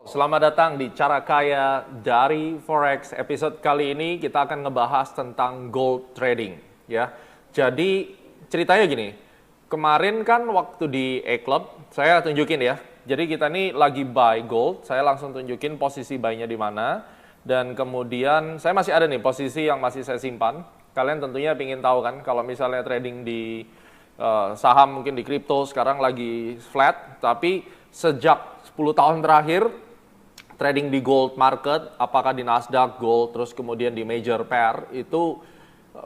Selamat datang di Cara Kaya dari Forex. Episode kali ini kita akan ngebahas tentang gold trading, ya. Jadi ceritanya gini, kemarin kan waktu di E-Club saya tunjukin ya. Jadi kita nih lagi buy gold, saya langsung tunjukin posisi buy-nya di mana, dan kemudian saya masih ada nih posisi yang masih saya simpan. Kalian tentunya ingin tahu kan, kalau misalnya trading di saham mungkin di kripto sekarang lagi flat, tapi sejak 10 tahun terakhir trading di gold market, apakah di Nasdaq Gold, terus kemudian di major pair, itu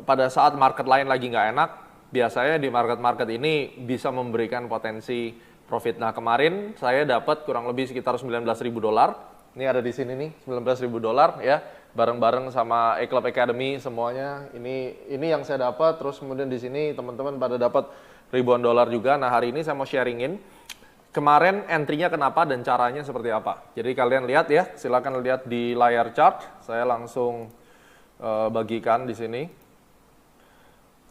pada saat market lain lagi nggak enak, biasanya di market-market ini bisa memberikan potensi profit. Nah kemarin saya dapat kurang lebih sekitar 19.000 dolar, ini ada di sini nih 19.000 dolar ya, bareng-bareng sama E-Club Academy semuanya, ini yang saya dapat, terus kemudian di sini teman-teman pada dapat ribuan dolar juga. Nah hari ini saya mau sharingin kemarin entry-nya kenapa dan caranya seperti apa. Jadi kalian lihat ya, silakan lihat di layar chart. Saya langsung bagikan di sini.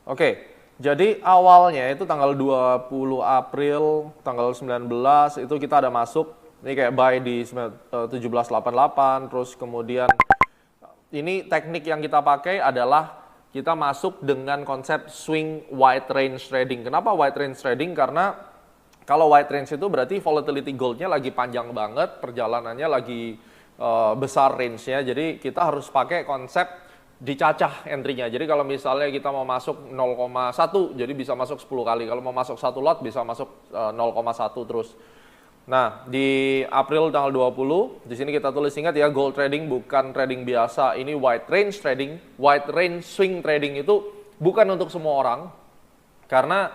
Oke, jadi awalnya itu tanggal 20 April, tanggal 19 itu kita ada masuk. Ini kayak buy di 1788, terus kemudian ini teknik yang kita pakai adalah kita masuk dengan konsep swing wide range trading. Kenapa wide range trading? Karena kalau wide range itu berarti volatility goldnya lagi panjang banget, perjalanannya lagi besar range-nya. Jadi kita harus pakai konsep dicacah entry-nya. Jadi kalau misalnya kita mau masuk 0,1, jadi bisa masuk 10 kali. Kalau mau masuk satu lot bisa masuk 0,1 terus. Nah, di April tanggal 20, di sini kita tulis, ingat ya, gold trading bukan trading biasa, ini wide range trading. Wide range swing trading itu bukan untuk semua orang, karena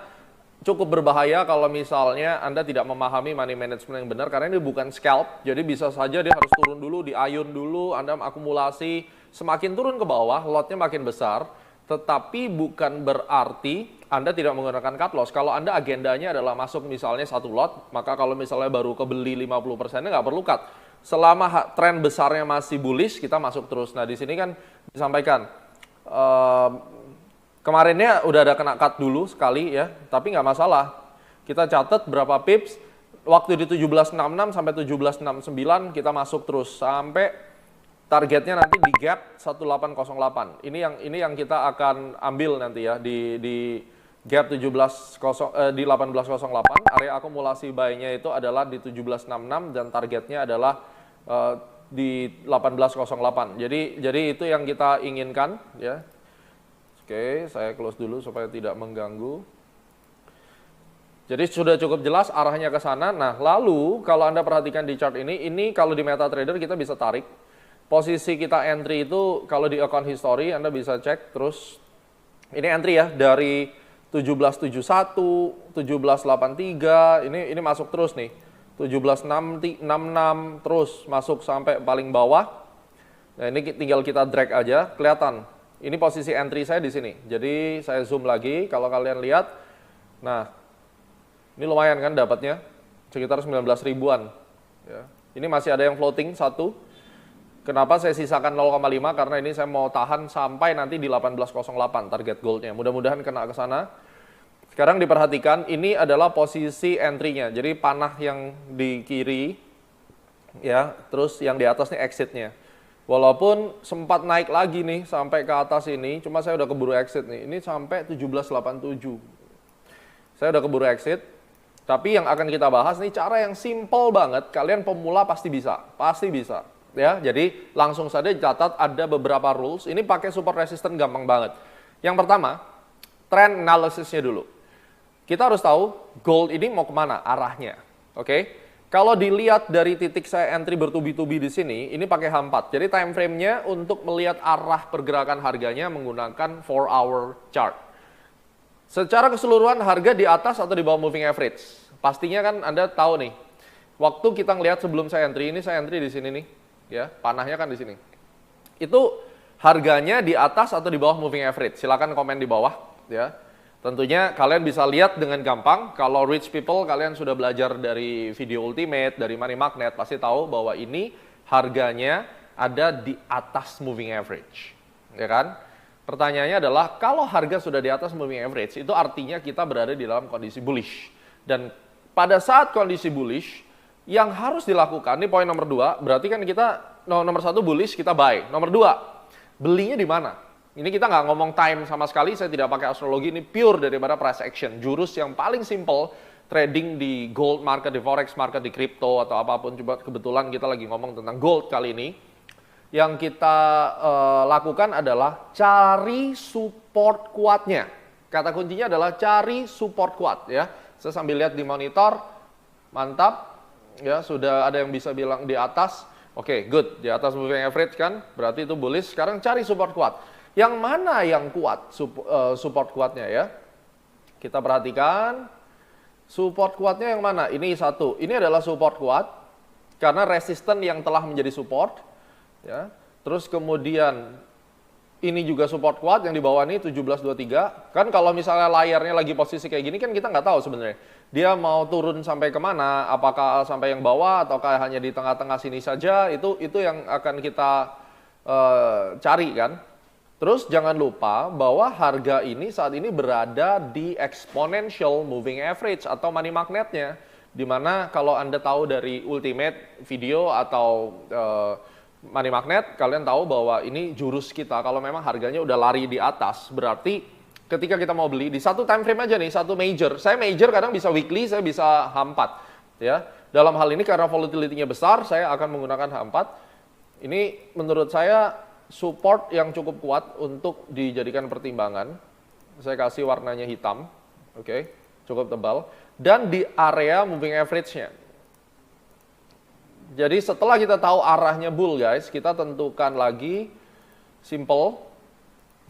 cukup berbahaya kalau misalnya Anda tidak memahami money management yang benar, karena ini bukan scalp, jadi bisa saja dia harus turun dulu, diayun dulu, Anda akumulasi, semakin turun ke bawah, lotnya makin besar, tetapi bukan berarti Anda tidak menggunakan cut loss. Kalau Anda agendanya adalah masuk misalnya satu lot, maka kalau misalnya baru kebeli 50%-nya nggak perlu cut. Selama tren besarnya masih bullish, kita masuk terus. Nah, di sini kan disampaikan, kemarinnya udah ada kena cut dulu sekali ya, tapi nggak masalah. Kita catat berapa pips, waktu di 1766 sampai 1769 kita masuk terus sampai targetnya nanti di gap 1808. Ini yang kita akan ambil nanti ya di gap di 1808. Area akumulasi buy-nya itu adalah di 1766 dan targetnya adalah di 1808. Jadi itu yang kita inginkan ya. Oke, saya close dulu supaya tidak mengganggu. Jadi sudah cukup jelas arahnya ke sana. Nah, lalu kalau Anda perhatikan di chart ini kalau di MetaTrader kita bisa tarik. Posisi kita entry itu kalau di account history Anda bisa cek terus. Ini entry ya dari 1771, 1783, ini masuk terus nih. 1766 terus masuk sampai paling bawah. Nah, ini tinggal kita drag aja, kelihatan. Ini posisi entry saya di sini. Jadi saya zoom lagi, kalau kalian lihat, nah ini lumayan kan dapatnya, sekitar 19 ribuan. Ya. Ini masih ada yang floating satu. Kenapa saya sisakan 0,5? Karena ini saya mau tahan sampai nanti di 1808 target goldnya. Mudah-mudahan kena ke sana. Sekarang diperhatikan, ini adalah posisi entry-nya. Jadi panah yang di kiri, ya, terus yang di atas nih exit-nya. Walaupun sempat naik lagi nih sampai ke atas ini, cuma saya udah keburu exit nih. Ini sampai 1787. Saya udah keburu exit. Tapi yang akan kita bahas nih cara yang simple banget. Kalian pemula pasti bisa, ya. Jadi langsung saja catat ada beberapa rules. Ini pakai support resistance gampang banget. Yang pertama, trend analysis-nya dulu. Kita harus tahu gold ini mau kemana arahnya, oke? Kalau dilihat dari titik saya entry bertubi-tubi di sini, ini pakai H4. Jadi time frame-nya untuk melihat arah pergerakan harganya menggunakan 4-hour chart. Secara keseluruhan harga di atas atau di bawah moving average. Pastinya kan Anda tahu nih. Waktu kita ngelihat sebelum saya entry, ini saya entry di sini nih, ya, panahnya kan di sini. Itu harganya di atas atau di bawah moving average. Silakan komen di bawah, ya. Tentunya kalian bisa lihat dengan gampang, kalau rich people kalian sudah belajar dari video Ultimate, dari Money Magnet, pasti tahu bahwa ini harganya ada di atas moving average. Ya kan? Pertanyaannya adalah, kalau harga sudah di atas moving average, itu artinya kita berada di dalam kondisi bullish. Dan pada saat kondisi bullish, Yang harus dilakukan, ini poin nomor 2, berarti kan kita nomor 1 bullish, kita buy. Nomor 2, belinya di mana? Ini kita nggak ngomong time sama sekali, saya tidak pakai astrologi, ini pure daripada price action. Jurus yang paling simple, trading di gold market, di forex market, di crypto, atau apapun. Coba kebetulan kita lagi ngomong tentang gold kali ini. Yang kita lakukan adalah cari support kuatnya. Kata kuncinya adalah cari support kuat ya. Saya sambil lihat di monitor, mantap. Ya, sudah ada yang bisa bilang di atas. Oke, good. Di atas moving average kan, berarti itu bullish. Sekarang cari support kuat. Yang mana yang kuat support kuatnya ya? Kita perhatikan. Support kuatnya yang mana? Ini satu. Ini adalah support kuat karena resisten yang telah menjadi support ya. Terus kemudian ini juga support kuat yang di bawah ini 1723. Kan kalau misalnya layarnya lagi posisi kayak gini kan kita nggak tahu sebenarnya. Dia mau turun sampai kemana, apakah sampai yang bawah ataukah hanya di tengah-tengah sini saja, itu yang akan kita cari kan. Terus jangan lupa bahwa harga ini saat ini berada di exponential moving average atau money magnetnya. Dimana kalau Anda tahu dari Ultimate Video atau money magnet, kalian tahu bahwa ini jurus kita. Kalau memang harganya udah lari di atas, berarti ketika kita mau beli di satu time frame aja nih, satu major. Saya major kadang bisa weekly, saya bisa H4 ya. Dalam hal ini karena volatility-nya besar, saya akan menggunakan H4. Ini menurut saya support yang cukup kuat untuk dijadikan pertimbangan. Saya kasih warnanya hitam. Oke, cukup tebal dan di area moving average-nya. Jadi setelah kita tahu arahnya bull guys, kita tentukan lagi simple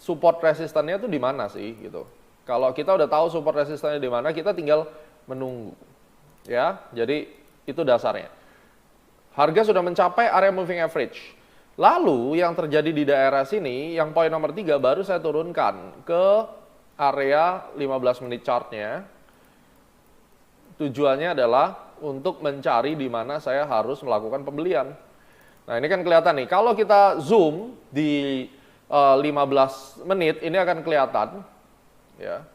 support resistannya itu di mana sih gitu. Kalau kita udah tahu support resistannya di mana, kita tinggal menunggu. Ya, jadi itu dasarnya. Harga sudah mencapai area moving average. Lalu yang terjadi di daerah sini, yang poin nomor 3 baru saya turunkan ke area 15 menit chartnya. Tujuannya adalah untuk mencari di mana saya harus melakukan pembelian. Nah ini kan kelihatan nih, kalau kita zoom di 15 menit ini akan kelihatan ya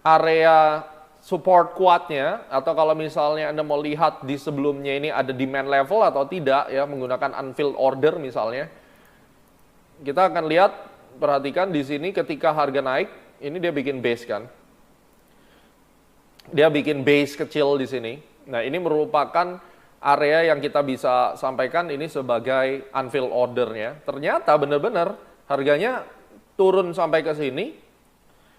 area support kuatnya, atau kalau misalnya Anda mau lihat di sebelumnya ini ada demand level atau tidak ya, menggunakan unfilled order misalnya, kita akan lihat, perhatikan di sini ketika harga naik ini dia bikin base kan, dia bikin base kecil di sini. Nah ini merupakan area yang kita bisa sampaikan ini sebagai unfilled ordernya. Ternyata benar-benar harganya turun sampai ke sini.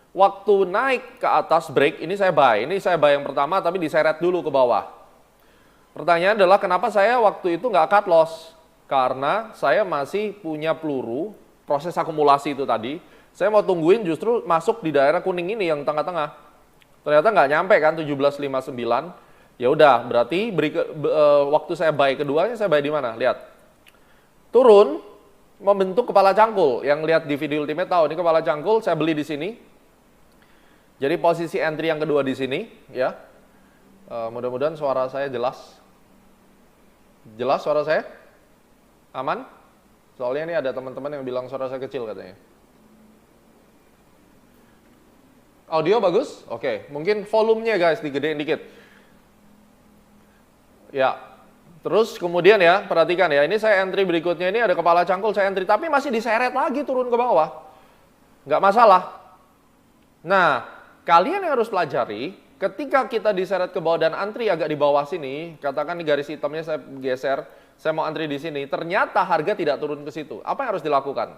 Waktu naik ke atas break, ini saya buy. Ini saya buy yang pertama tapi diseret dulu ke bawah. Pertanyaan adalah kenapa saya waktu itu nggak cut loss? Karena saya masih punya peluru, proses akumulasi itu tadi. Saya mau tungguin justru masuk di daerah kuning ini yang tengah-tengah. Ternyata nggak nyampe kan 1759. Ya udah, berarti waktu saya buy keduanya, saya buy di mana? Lihat. Turun, membentuk kepala cangkul. Yang lihat di video Ultimate tahu, ini kepala cangkul, saya beli di sini. Jadi posisi entry yang kedua di sini, ya. Mudah-mudahan suara saya jelas. Jelas suara saya? Aman? Soalnya ini ada teman-teman yang bilang suara saya kecil katanya. Audio bagus? Oke, mungkin volumenya guys digedein dikit. Ya, terus kemudian ya, perhatikan ya, ini saya entry berikutnya, ini ada kepala cangkul, saya entry, tapi masih diseret lagi turun ke bawah. Nggak masalah. Nah, kalian yang harus pelajari, ketika kita diseret ke bawah dan antri agak di bawah sini, katakan di garis hitamnya saya geser, saya mau antri di sini, ternyata harga tidak turun ke situ. Apa yang harus dilakukan?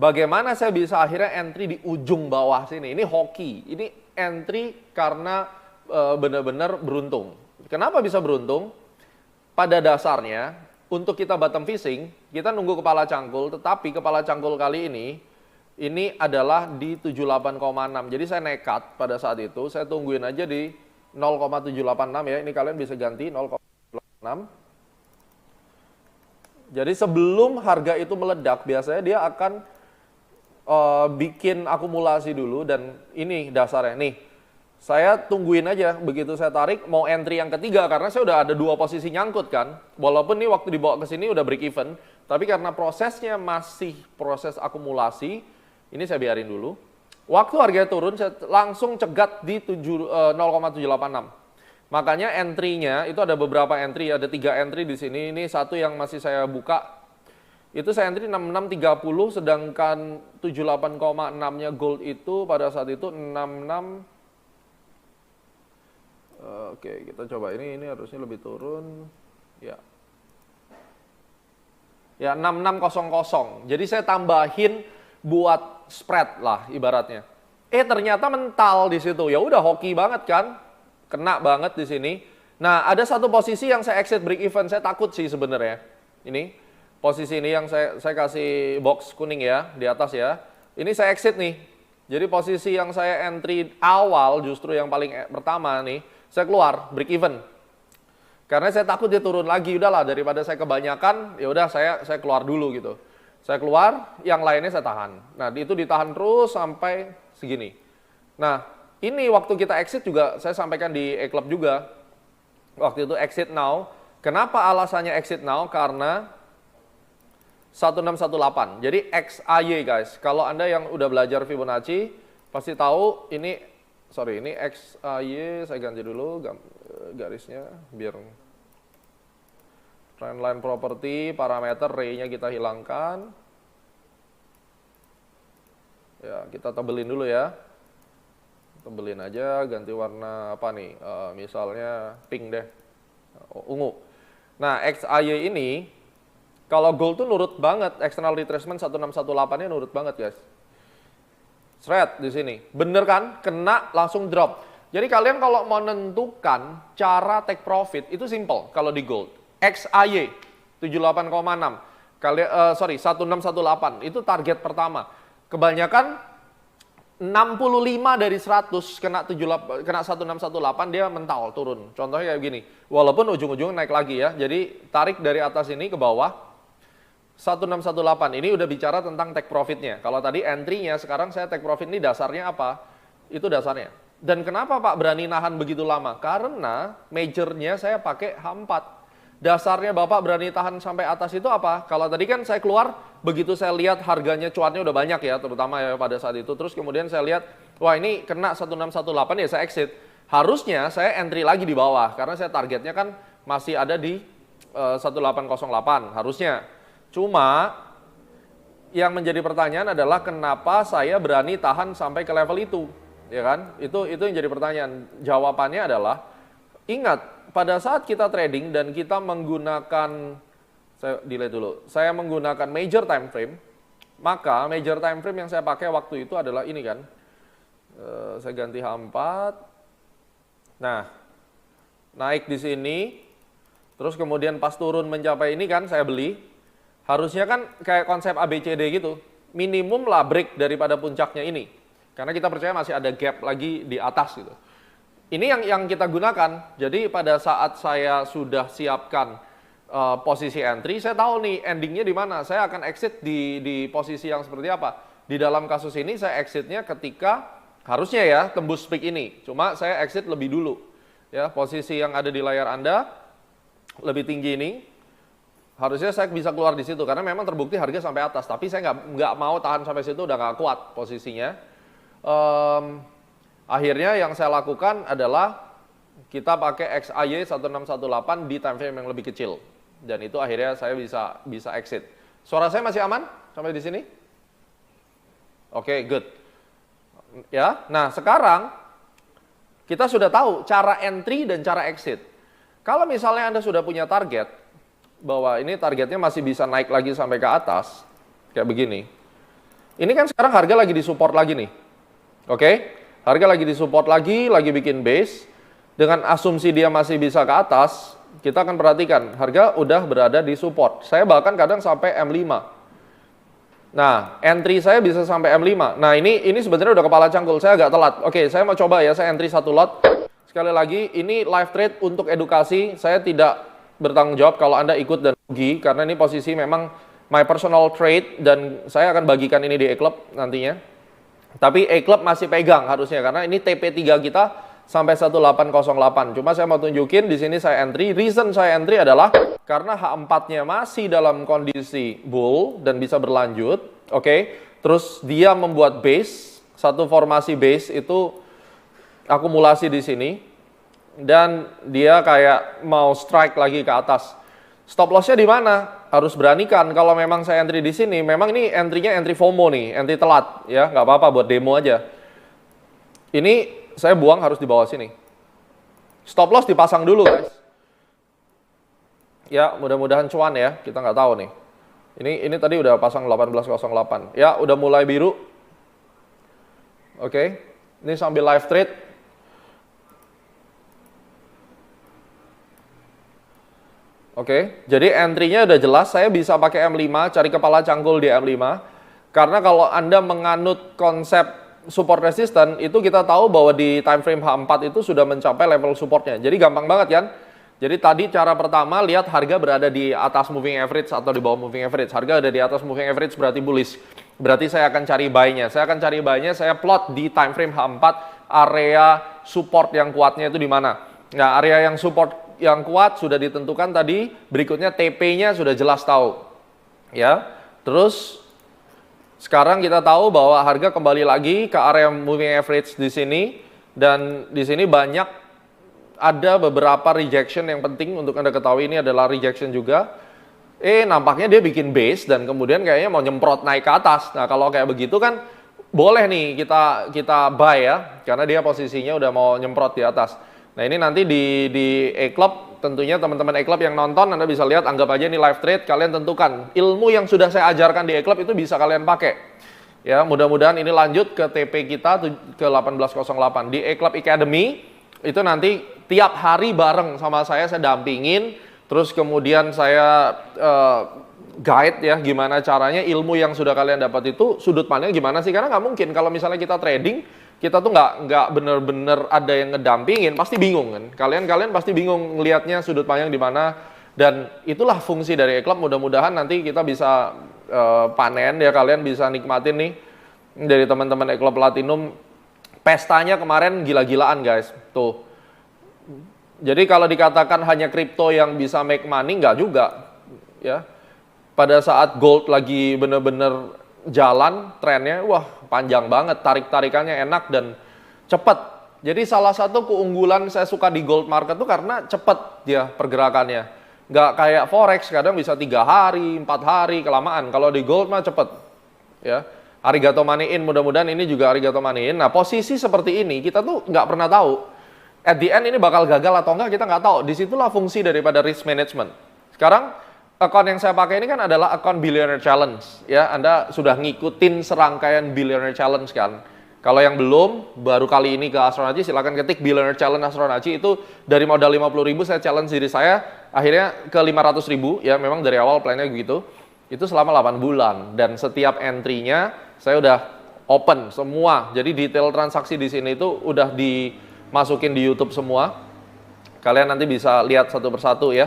Bagaimana saya bisa akhirnya entry di ujung bawah sini? Ini hoki, ini entry karena benar-benar beruntung. Kenapa bisa beruntung? Pada dasarnya, untuk kita bottom fishing, kita nunggu kepala cangkul, tetapi kepala cangkul kali ini adalah di 78,6. Jadi saya nekat pada saat itu, saya tungguin aja di 0,786 ya. Ini kalian bisa ganti 0,786. Jadi sebelum harga itu meledak, biasanya dia akan bikin akumulasi dulu, dan ini dasarnya nih. Saya tungguin aja, begitu saya tarik, mau entry yang ketiga, karena saya udah ada dua posisi nyangkut kan. Walaupun nih waktu dibawa ke sini udah break even, tapi karena prosesnya masih proses akumulasi, ini saya biarin dulu. Waktu harganya turun, saya langsung cegat di 0,786. Makanya entry-nya itu ada beberapa entry, ada 3 entry di sini. Ini satu yang masih saya buka. Itu saya entry 6630, sedangkan 78,6-nya gold itu pada saat itu 66. Oke, kita coba ini harusnya lebih turun. Ya. Ya, 6600. Jadi saya tambahin buat spread lah ibaratnya. Ternyata mental di situ. Ya udah hoki banget kan? Kena banget di sini. Nah, ada satu posisi yang saya exit break even. Saya takut sih sebenarnya. Ini posisi ini yang saya kasih box kuning ya di atas ya. Ini saya exit nih. Jadi posisi yang saya entry awal justru yang paling pertama nih, saya keluar break even. Karena saya takut dia turun lagi. Udahlah, daripada saya kebanyakan, ya udah saya keluar dulu gitu. Saya keluar, yang lainnya saya tahan. Nah, itu ditahan terus sampai segini. Nah, ini waktu kita exit juga saya sampaikan di E-Club juga. Waktu itu exit now. Kenapa alasannya exit now? Karena 1618. Jadi XAY guys. Kalau Anda yang udah belajar Fibonacci pasti tahu ini XAY. Saya ganti dulu garisnya biar trendline property, parameter ray-nya kita hilangkan. Ya, kita tebelin dulu ya. Tebelin aja, ganti warna apa nih? Misalnya pink deh, ungu. Nah, XAY ini, kalau gold tuh nurut banget, external retracement 1618-nya nurut banget guys. Thread di sini, bener kan? Kena langsung drop. Jadi kalian kalau mau menentukan cara take profit itu simple kalau di gold. XAY 78,6. 1618 itu target pertama. Kebanyakan 65 dari 100 kena 1618 dia mental turun. Contohnya kayak gini. Walaupun ujung-ujungnya naik lagi ya. Jadi tarik dari atas ini ke bawah. 1618 ini udah bicara tentang take profitnya. Kalau tadi entry-nya, sekarang saya take profit ini dasarnya apa? Itu dasarnya. Dan kenapa Pak berani nahan begitu lama? Karena majornya saya pakai H4. Dasarnya Bapak berani tahan sampai atas itu apa? Kalau tadi kan saya keluar, begitu saya lihat harganya cuannya udah banyak ya, terutama ya pada saat itu. Terus kemudian saya lihat, wah ini kena 1618 ya saya exit. Harusnya saya entry lagi di bawah, karena saya targetnya kan masih ada di 1808 harusnya. Cuma yang menjadi pertanyaan adalah kenapa saya berani tahan sampai ke level itu, ya kan? Itu yang jadi pertanyaan. Jawabannya adalah, ingat pada saat kita trading dan kita menggunakan, saya delete dulu, saya menggunakan major time frame, maka major time frame yang saya pakai waktu itu adalah ini kan, saya ganti H4, nah naik di sini, terus kemudian pas turun mencapai ini kan saya beli, harusnya kan kayak konsep ABCD gitu, minimum lah break daripada puncaknya ini, karena kita percaya masih ada gap lagi di atas gitu. Ini yang kita gunakan. Jadi pada saat saya sudah siapkan posisi entry, saya tahu nih endingnya di mana. Saya akan exit di posisi yang seperti apa. Di dalam kasus ini saya exitnya ketika harusnya ya tembus peak ini. Cuma saya exit lebih dulu. Ya, posisi yang ada di layar Anda lebih tinggi ini. Harusnya saya bisa keluar di situ karena memang terbukti harga sampai atas. Tapi saya nggak mau tahan sampai situ, udah nggak kuat posisinya. Akhirnya yang saya lakukan adalah kita pakai XAY 1618 di time frame yang lebih kecil. Dan itu akhirnya saya bisa exit. Suara saya masih aman sampai di sini? Oke, good. Ya, nah sekarang kita sudah tahu cara entry dan cara exit. Kalau misalnya Anda sudah punya target, bahwa ini targetnya masih bisa naik lagi sampai ke atas, kayak begini. Ini kan sekarang harga lagi disupport lagi nih. Oke? Harga lagi disupport lagi bikin base. Dengan asumsi dia masih bisa ke atas, kita akan perhatikan harga udah berada di support. Saya bahkan kadang sampai M5. Nah, entry saya bisa sampai M5. Nah, ini sebenarnya udah kepala cangkul, saya agak telat. Oke, saya mau coba ya, saya entry satu lot. Sekali lagi, ini live trade untuk edukasi. Saya tidak bertanggung jawab kalau Anda ikut dan rugi, karena ini posisi memang my personal trade, dan saya akan bagikan ini di E-Club nantinya. Tapi E-Club masih pegang harusnya karena ini TP3 kita sampai 1808. Cuma saya mau tunjukin di sini saya entry. Reason saya entry adalah karena H4-nya masih dalam kondisi bull dan bisa berlanjut. Oke. Terus dia membuat base, satu formasi base itu akumulasi di sini. dan dia kayak mau strike lagi ke atas. Stop lossnya di mana? Harus beranikan. Kalau memang saya entry di sini, memang ini entry-nya entry FOMO nih, entry telat, ya nggak apa-apa buat demo aja. Ini saya buang harus di bawah sini. Stop loss dipasang dulu, guys. Ya, mudah-mudahan cuan ya. Kita nggak tahu nih. Ini tadi udah pasang 18.08. Ya, udah mulai biru. Oke. Ini sambil live trade. Oke, jadi entry-nya udah jelas, saya bisa pakai M5, cari kepala cangkul di M5. Karena kalau Anda menganut konsep support resistance, itu kita tahu bahwa di time frame H4 itu sudah mencapai level supportnya. Jadi gampang banget kan? Jadi tadi cara pertama, lihat harga berada di atas moving average atau di bawah moving average. Harga ada di atas moving average berarti bullish. Berarti saya akan cari buy-nya. Saya akan cari buy-nya, saya plot di time frame H4, area support yang kuatnya itu di mana. Nah, area yang support yang kuat sudah ditentukan tadi, berikutnya TP-nya sudah jelas tahu. Ya. Terus sekarang kita tahu bahwa harga kembali lagi ke area moving average di sini, dan di sini banyak ada beberapa rejection yang penting untuk Anda ketahui. Ini adalah rejection juga. Nampaknya dia bikin base dan kemudian kayaknya mau nyemprot naik ke atas. Nah, kalau kayak begitu kan boleh nih kita buy ya, karena dia posisinya udah mau nyemprot di atas. Nah, ini nanti di E-Club, tentunya teman-teman E-Club yang nonton, Anda bisa lihat, anggap aja ini live trade, kalian tentukan. Ilmu yang sudah saya ajarkan di E-Club itu bisa kalian pakai. Ya, mudah-mudahan ini lanjut ke TP kita ke 1808. Di E-Club Academy, itu nanti tiap hari bareng sama saya dampingin, terus kemudian saya guide ya, gimana caranya ilmu yang sudah kalian dapat itu, sudut pandang gimana sih, karena nggak mungkin kalau misalnya kita trading, kita tuh nggak bener-bener ada yang ngedampingin, pasti bingung kan. Kalian pasti bingung ngelihatnya sudut pandang di mana, dan itulah fungsi dari E-Club. Mudah-mudahan nanti kita bisa panen ya, kalian bisa nikmatin nih dari teman-teman E-Club Platinum. Pestanya kemarin gila-gilaan guys, tuh. Jadi kalau dikatakan hanya kripto yang bisa make money, nggak juga ya. Pada saat gold lagi bener-bener jalan trennya, wah panjang banget, tarik-tarikannya enak dan cepat. Jadi salah satu keunggulan saya suka di gold market tuh karena cepat dia pergerakannya. Nggak kayak forex, kadang bisa 3 hari, 4 hari, kelamaan. Kalau di gold mah cepet. Ya. Arigato money in, mudah-mudahan ini juga arigato money in. Nah, posisi seperti ini kita tuh nggak pernah tahu. At the end ini bakal gagal atau enggak, kita nggak tahu. Disitulah fungsi daripada risk management. Sekarang, account yang saya pakai ini kan adalah account Billionaire Challenge. Ya, Anda sudah ngikutin serangkaian Billionaire Challenge kan? Kalau yang belum, baru kali ini ke Astronaci, silakan ketik Billionaire Challenge Astronaci. Itu dari modal 50.000 saya challenge diri saya, akhirnya ke 500.000. Ya, memang dari awal plannya begitu. Itu selama 8 bulan. Dan setiap entry-nya saya udah open semua. Jadi detail transaksi di sini itu udah dimasukin di YouTube semua. Kalian nanti bisa lihat satu persatu ya.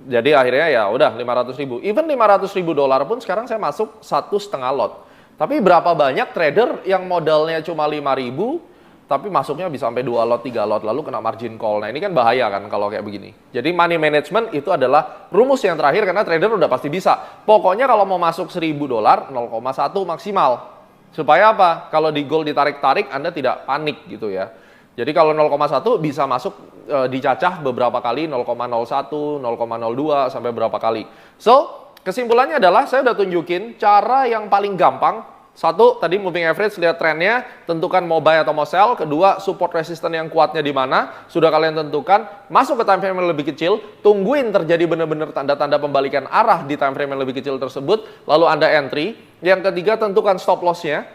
Jadi akhirnya ya udah 500.000. Even 500.000 dolar pun sekarang saya masuk 1,5 lot. Tapi berapa banyak trader yang modalnya cuma 5.000 tapi masuknya bisa sampai 2 lot, 3 lot, lalu kena margin call. Nah, ini kan bahaya kan kalau kayak begini. Jadi money management itu adalah rumus yang terakhir, karena trader udah pasti bisa. Pokoknya kalau mau masuk 1.000 dolar, 0,1 maksimal. Supaya apa? Kalau di gold ditarik-tarik, Anda tidak panik gitu ya. Jadi kalau 0,1 bisa masuk dicacah beberapa kali, 0,01, 0,02 sampai berapa kali. So, kesimpulannya adalah saya udah tunjukin cara yang paling gampang. Satu, tadi moving average, lihat trennya, tentukan mau buy atau mau sell. Kedua, support resistance yang kuatnya di mana, sudah kalian tentukan. Masuk ke time frame yang lebih kecil, tungguin terjadi benar-benar tanda-tanda pembalikan arah di time frame yang lebih kecil tersebut, lalu Anda entry. Yang ketiga, tentukan stop loss-nya.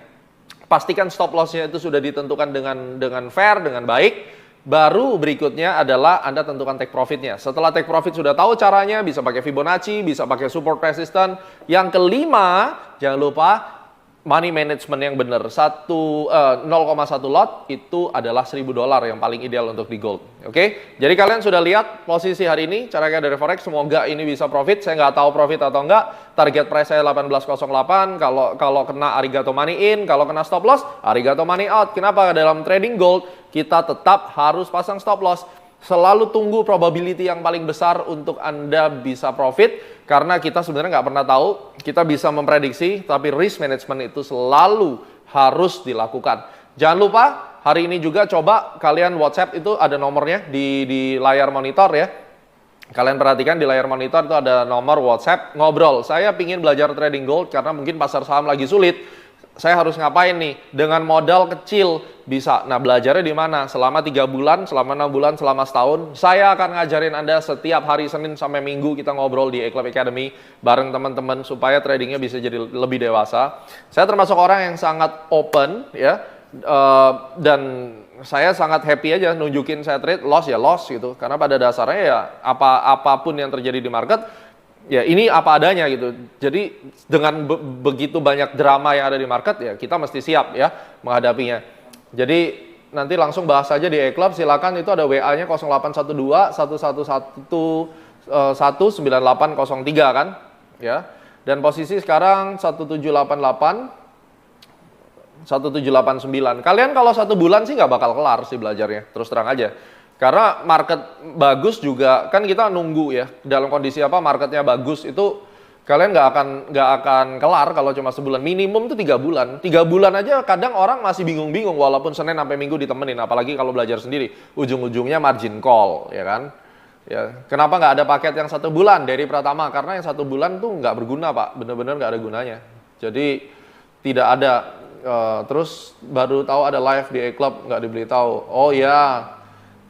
Pastikan stop loss-nya itu sudah ditentukan dengan fair, dengan baik. Baru berikutnya adalah Anda tentukan take profit-nya. Setelah take profit sudah tahu caranya, bisa pakai Fibonacci, bisa pakai support resistance. Yang kelima, jangan lupa money management yang benar. 0,1 lot itu adalah 1.000 dolar yang paling ideal untuk di gold. Oke? Jadi kalian sudah lihat posisi hari ini, caranya dari forex. Semoga ini bisa profit. Saya nggak tahu profit atau enggak. Target price saya 18.08. Kalau kena arigato money in, kalau kena stop loss, arigato money out. Kenapa? Dalam trading gold kita tetap harus pasang stop loss. Selalu tunggu probability yang paling besar untuk Anda bisa profit, karena kita sebenarnya nggak pernah tahu. Kita bisa memprediksi, tapi risk management itu selalu harus dilakukan. Jangan lupa, hari ini juga coba kalian WhatsApp itu ada nomornya di layar monitor ya. Kalian perhatikan di layar monitor itu ada nomor WhatsApp, ngobrol. Saya pingin belajar trading gold karena mungkin pasar saham lagi sulit. Saya harus ngapain nih? Dengan modal kecil bisa. Nah, belajarnya di mana? Selama 3 bulan, selama 6 bulan, selama setahun. Saya akan ngajarin Anda setiap hari Senin sampai Minggu kita ngobrol di Eclub Academy bareng teman-teman supaya tradingnya bisa jadi lebih dewasa. Saya termasuk orang yang sangat open ya. Dan saya sangat happy aja nunjukin saya trade loss ya loss gitu, karena pada dasarnya ya apapun yang terjadi di market ya ini apa adanya gitu. Jadi dengan begitu banyak drama yang ada di market ya kita mesti siap ya menghadapinya. Jadi nanti langsung bahas aja di E-Club, silakan, itu ada WA-nya 0812 111 19803 kan ya. Dan posisi sekarang 1788 1789. Kalian kalau 1 bulan sih nggak bakal kelar sih belajarnya, terus terang aja. Karena market bagus juga, kan kita nunggu ya, dalam kondisi apa marketnya bagus, itu kalian nggak akan kelar kalau cuma sebulan. Minimum tuh 3 bulan. 3 bulan aja kadang orang masih bingung-bingung, walaupun Senin sampai Minggu ditemenin, apalagi kalau belajar sendiri. Ujung-ujungnya margin call, ya kan? Ya, kenapa nggak ada paket yang 1 bulan dari Pratama? Karena yang 1 bulan tuh nggak berguna, Pak. Bener-bener nggak ada gunanya. Jadi tidak ada. Terus baru tahu ada live di E-Club, nggak diberitahu. Oh ya,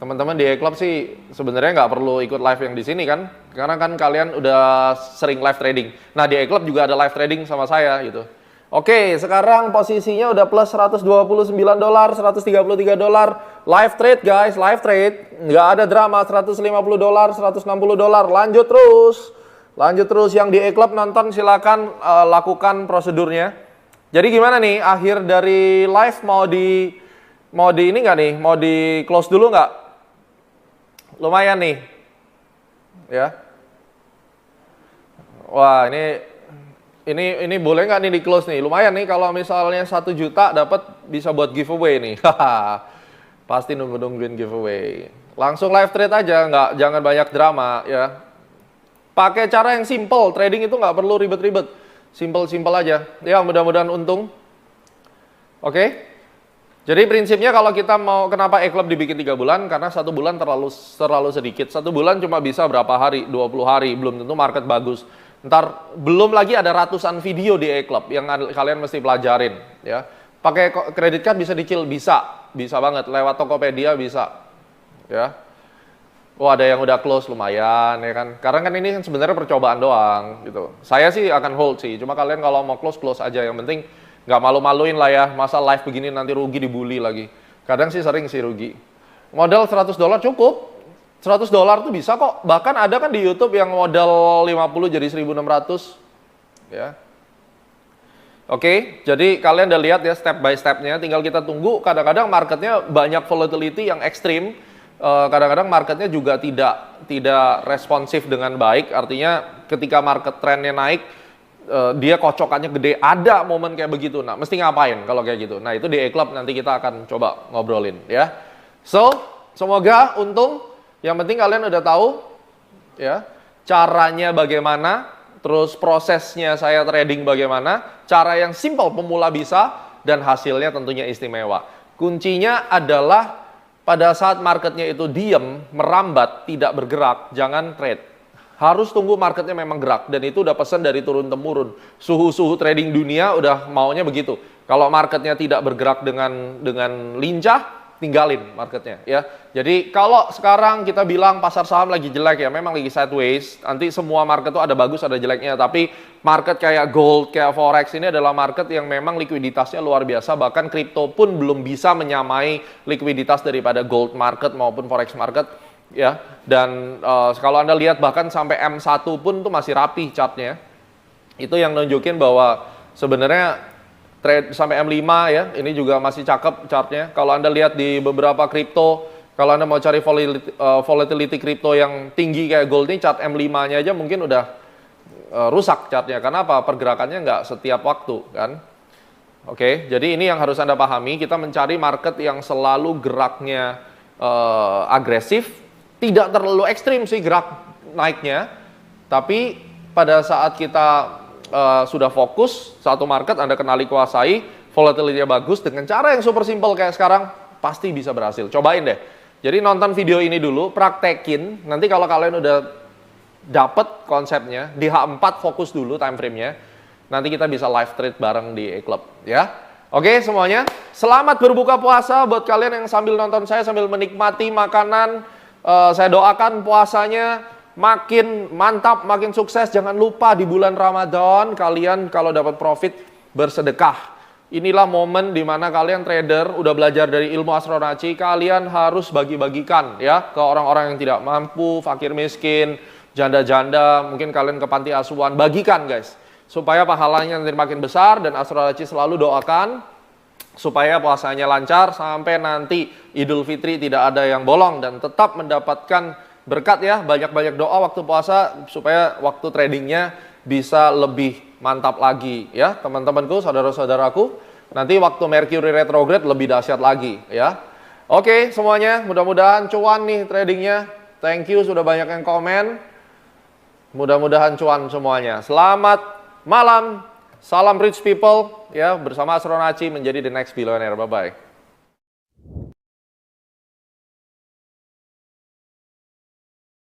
teman-teman di E-Club sih sebenarnya nggak perlu ikut live yang di sini kan, karena kan kalian udah sering live trading. Nah di E-Club juga ada live trading sama saya gitu. Oke, sekarang posisinya udah plus 129 dolar, 133 dolar. Live trade guys, live trade, nggak ada drama. 150 dolar, 160 dolar. Lanjut terus, yang di E-Club nonton silakan lakukan prosedurnya. Jadi gimana nih, akhir dari live mau di ini nggak nih? Mau di close dulu nggak? Lumayan nih. Ya. Wah, ini boleh nggak nih di close nih? Lumayan nih kalau misalnya 1 juta dapat bisa buat giveaway nih. Pasti nungguin giveaway. Langsung live trade aja, jangan banyak drama ya. Pakai cara yang simple, trading itu nggak perlu ribet-ribet. Simple aja. Ya, mudah-mudahan untung. Oke. Jadi prinsipnya kalau kita mau, kenapa E-Club dibikin 3 bulan? Karena 1 bulan terlalu sedikit. 1 bulan cuma bisa berapa hari? 20 hari. Belum tentu market bagus. Ntar belum lagi ada ratusan video di E-Club yang kalian mesti pelajarin. Ya. Pakai kredit card bisa dicil? Bisa banget. Lewat Tokopedia bisa. Ya. Oh, ada yang udah close, lumayan ya kan. Karena kan ini kan sebenarnya percobaan doang gitu. Saya sih akan hold sih. Cuma kalian kalau mau close aja. Yang penting nggak malu-maluin lah ya. Masa live begini nanti rugi dibully lagi. Kadang sih sering sih rugi. Modal 100 dolar cukup. 100 dolar tuh bisa kok. Bahkan ada kan di YouTube yang modal 50 jadi 1.600. Ya. Oke, jadi kalian udah lihat ya step by stepnya. Tinggal kita tunggu. Kadang-kadang marketnya banyak volatility yang ekstrim. Kadang-kadang marketnya juga tidak responsif dengan baik. Artinya ketika market trendnya naik, dia kocokannya gede. Ada momen kayak begitu. Nah, mesti ngapain kalau kayak gitu? Nah, itu di E-Club nanti kita akan coba ngobrolin ya. So, semoga untung. Yang penting kalian udah tahu ya caranya bagaimana, terus prosesnya saya trading bagaimana, cara yang simple pemula bisa, dan hasilnya tentunya istimewa. Kuncinya adalah pada saat marketnya itu diem, merambat, tidak bergerak, jangan trade. Harus tunggu marketnya memang gerak, dan itu udah pesan dari turun-temurun. Suhu-suhu trading dunia udah maunya begitu. Kalau marketnya tidak bergerak dengan lincah, tinggalin marketnya ya. Jadi kalau sekarang kita bilang pasar saham lagi jelek ya, memang lagi sideways. Nanti semua market tuh ada bagus, ada jeleknya. Tapi market kayak gold, kayak forex ini adalah market yang memang likuiditasnya luar biasa. Bahkan kripto pun belum bisa menyamai likuiditas daripada gold market maupun forex market ya. Dan kalau Anda lihat bahkan sampai M1 pun tuh masih rapi chartnya. Itu yang nunjukin bahwa sebenarnya trade sampai M5 ya, ini juga masih cakep chartnya. Kalau Anda lihat di beberapa kripto, kalau Anda mau cari volatility kripto yang tinggi kayak gold ini, chart M5-nya aja mungkin udah rusak chartnya. Karena apa? Pergerakannya nggak setiap waktu kan. Oke, jadi ini yang harus Anda pahami. Kita mencari market yang selalu geraknya agresif, tidak terlalu ekstrim sih gerak naiknya. Tapi pada saat kita sudah fokus satu market, Anda kenali, kuasai, volatility-nya bagus dengan cara yang super simple kayak sekarang, pasti bisa berhasil. Cobain deh. Jadi nonton video ini dulu, praktekin. Nanti kalau kalian udah dapet konsepnya, di H4 fokus dulu time frame-nya. Nanti kita bisa live trade bareng di E-Club ya. Oke semuanya, selamat berbuka puasa buat kalian yang sambil nonton saya, sambil menikmati makanan. Saya doakan puasanya makin mantap, makin sukses. Jangan lupa di bulan Ramadan kalian kalau dapat profit bersedekah. Inilah momen dimana kalian trader udah belajar dari ilmu astronaci, kalian harus bagi-bagikan ya ke orang-orang yang tidak mampu, fakir miskin, janda-janda, mungkin kalian ke panti asuhan, bagikan guys. Supaya pahalanya nanti makin besar, dan Astronaci selalu doakan supaya puasanya lancar sampai nanti Idul Fitri tidak ada yang bolong dan tetap mendapatkan berkat ya. Banyak-banyak doa waktu puasa supaya waktu tradingnya bisa lebih mantap lagi ya teman-temanku, saudara-saudaraku. Nanti waktu Mercury retrograde lebih dahsyat lagi ya. Oke semuanya, mudah-mudahan cuan nih tradingnya. Thank you sudah banyak yang komen. Mudah-mudahan cuan semuanya. Selamat malam, salam rich people ya, bersama Astronaci menjadi the next billionaire. Bye bye.